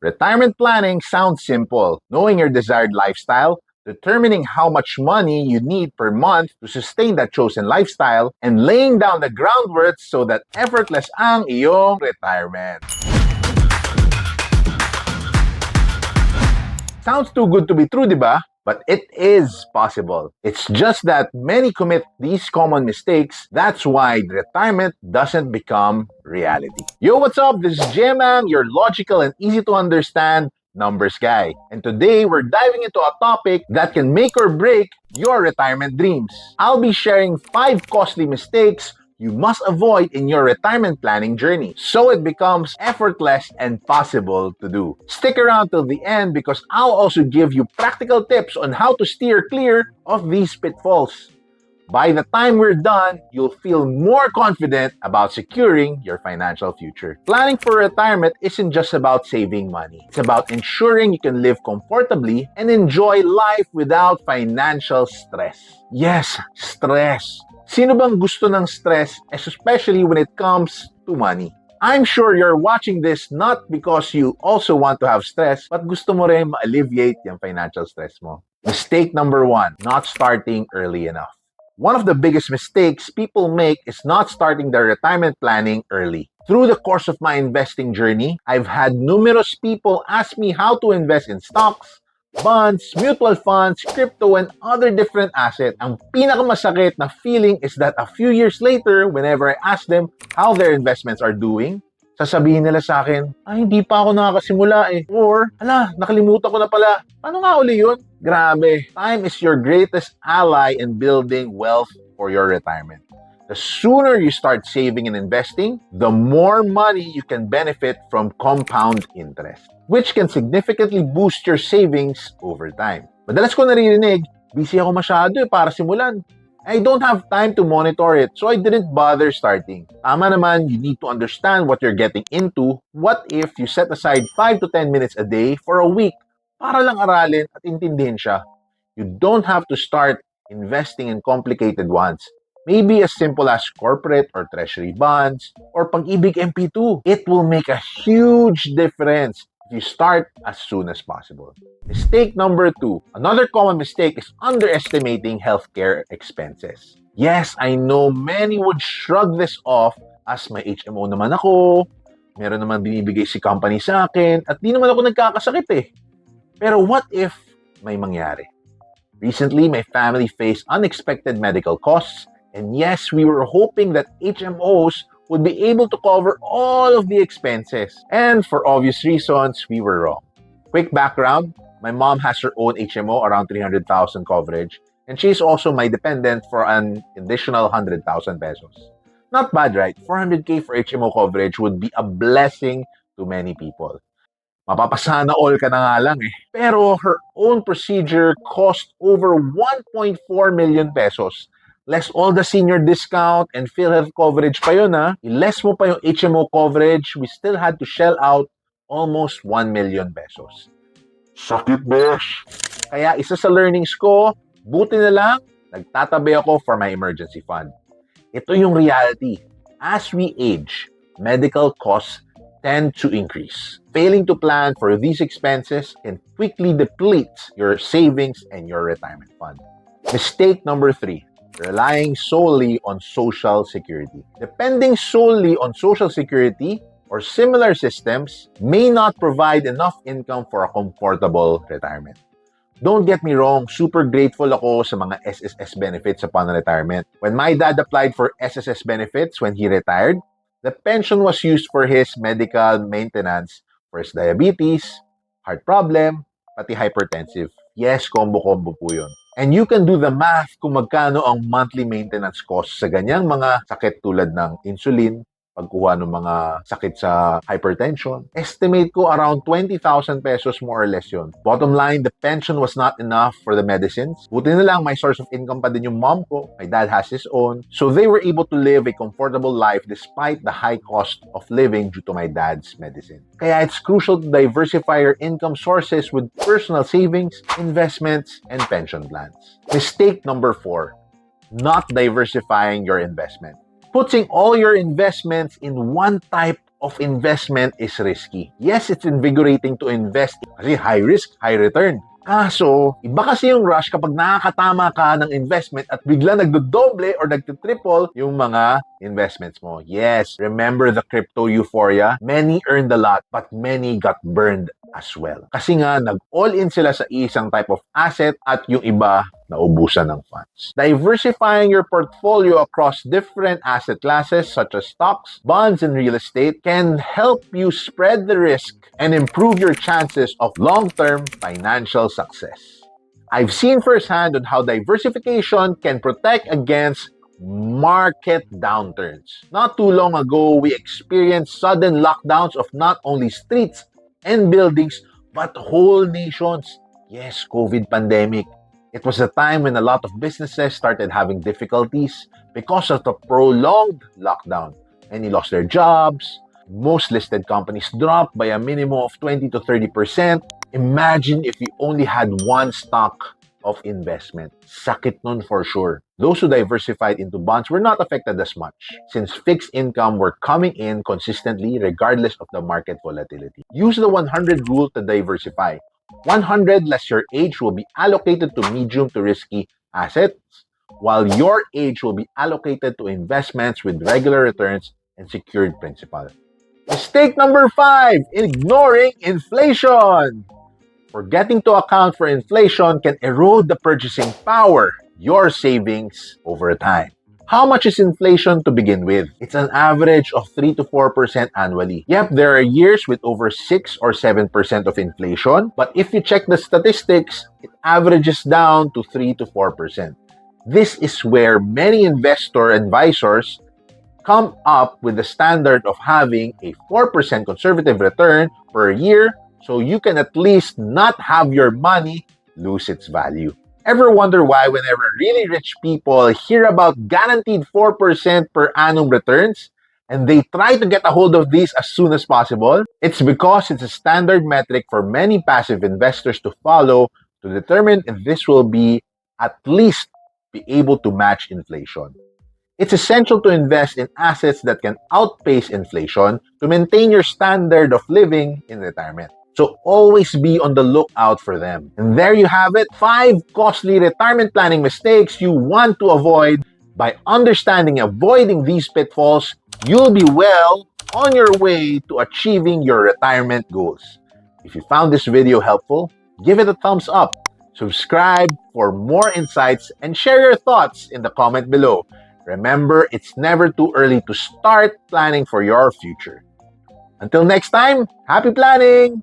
Retirement planning sounds simple. Knowing your desired lifestyle, determining how much money you need per month to sustain that chosen lifestyle, and laying down the groundwork so that effortless ang iyong retirement. Sounds too good to be true, di ba? But it is possible. It's just that many commit these common mistakes. That's why retirement doesn't become reality. Yo, what's up? This is Jemang, your logical and easy to understand numbers guy. And today we're diving into a topic that can make or break your retirement dreams. I'll be sharing 5 costly mistakes you must avoid in your retirement planning journey so it becomes effortless and possible to do. Stick around till the end because I'll also give you practical tips on how to steer clear of these pitfalls. By the time we're done, you'll feel more confident about securing your financial future. Planning for retirement isn't just about saving money. It's about ensuring you can live comfortably and enjoy life without financial stress. Yes, stress. Sino bang gusto ng stress, especially when it comes to money? I'm sure you're watching this not because you also want to have stress, but gusto mo rin ma-alleviate yung financial stress mo. Mistake number 1, not starting early enough. One of the biggest mistakes people make is not starting their retirement planning early. Through the course of my investing journey, I've had numerous people ask me how to invest in stocks, bonds, mutual funds, crypto, and other different assets. Ang pinakamasakit na feeling is that a few years later, whenever I ask them how their investments are doing, sasabihin nila sa akin, hindi pa ako nakakasimula eh. Or, nakalimutan ko na pala. Paano nga uli yun? Grabe. Time is your greatest ally in building wealth for your retirement. The sooner you start saving and investing, the more money you can benefit from compound interest, which can significantly boost your savings over time. Madalas ko naririnig, busy ako masyado para simulan. I don't have time to monitor it, so I didn't bother starting. Tama naman, you need to understand what you're getting into. What if you set aside 5 to 10 minutes a day for a week para lang aralin at intindihin siya? You don't have to start investing in complicated ones. Maybe as simple as corporate or treasury bonds or Pag-ibig MP2. It will make a huge difference if you start as soon as possible. Mistake number 2. Another common mistake is underestimating healthcare expenses. Yes, I know many would shrug this off as may HMO naman ako, meron naman binibigay si company sa akin, at di naman ako nagkakasakit eh. Pero what if may mangyari? Recently, my family faced unexpected medical costs. And yes, we were hoping that HMOs would be able to cover all of the expenses. And for obvious reasons, we were wrong. Quick background, my mom has her own HMO around 300,000 coverage, and she's also my dependent for an additional 100,000 pesos. Not bad, right? 400k for HMO coverage would be a blessing to many people. Mapapasana all ka na nga lang eh. Pero her own procedure cost over 1.4 million pesos. Less all the senior discount and PhilHealth coverage pa yun ha. Less mo pa yung HMO coverage, we still had to shell out almost 1 million pesos. Sakit, besh! Kaya isa sa learnings ko, buti na lang, nagtatabi ako for my emergency fund. Ito yung reality. As we age, medical costs tend to increase. Failing to plan for these expenses can quickly deplete your savings and your retirement fund. Mistake number 3. Relying solely on Social Security. Depending solely on Social Security or similar systems may not provide enough income for a comfortable retirement. Don't get me wrong, super grateful ako sa mga SSS benefits upon retirement. When my dad applied for SSS benefits when he retired, the pension was used for his medical maintenance for his diabetes, heart problem, pati hypertensive. Yes, combo-combo po yun. And you can do the math kung magkano ang monthly maintenance cost sa ganyang mga sakit tulad ng insulin, pagkuha ng mga sakit sa hypertension. Estimate ko around 20,000 pesos more or less yun. Bottom line, the pension was not enough for the medicines. Buti na lang, may source of income pa din yung mom ko. My dad has his own. So they were able to live a comfortable life despite the high cost of living due to my dad's medicine. Kaya it's crucial to diversify your income sources with personal savings, investments, and pension plans. Mistake number 4, not diversifying your investment. Putting all your investments in one type of investment is risky. Yes, it's invigorating to invest kasi high risk, high return. Kaso, iba kasi yung rush kapag nakakatama ka ng investment at bigla nagdodoble or nagtitriple yung mga investments mo. Yes, remember the crypto euphoria? Many earned a lot, but many got burned as well. Kasi nga, nag-all-in sila sa isang type of asset at yung iba naubusan ng funds. Diversifying your portfolio across different asset classes such as stocks, bonds, and real estate can help you spread the risk and improve your chances of long-term financial success. I've seen firsthand on how diversification can protect against market downturns. Not too long ago, we experienced sudden lockdowns of not only streets and buildings, but whole nations. Yes, COVID pandemic. It was a time when a lot of businesses started having difficulties because of the prolonged lockdown. Many lost their jobs. Most listed companies dropped by a minimum of 20 to 30%. Imagine if you only had one stock of investment. Sakit nun for sure. Those who diversified into bonds were not affected as much since fixed income were coming in consistently regardless of the market volatility. Use the 100 rule to diversify. 100 less your age will be allocated to medium to risky assets, while your age will be allocated to investments with regular returns and secured principal. Mistake number 5, ignoring inflation. Forgetting to account for inflation can erode the purchasing power, your savings over time. How much is inflation to begin with? It's an average of 3 to 4% annually. Yep, there are years with over 6 or 7% of inflation, but if you check the statistics, it averages down to 3 to 4%. This is where many investor advisors come up with the standard of having a 4% conservative return per year so you can at least not have your money lose its value. Ever wonder why whenever really rich people hear about guaranteed 4% per annum returns and they try to get a hold of these as soon as possible? It's because it's a standard metric for many passive investors to follow to determine if this will be at least be able to match inflation. It's essential to invest in assets that can outpace inflation to maintain your standard of living in retirement. So always be on the lookout for them. And there you have it, 5 costly retirement planning mistakes you want to avoid. By understanding and avoiding these pitfalls, you'll be well on your way to achieving your retirement goals. If you found this video helpful, give it a thumbs up, subscribe for more insights, and share your thoughts in the comment below. Remember, it's never too early to start planning for your future. Until next time, happy planning!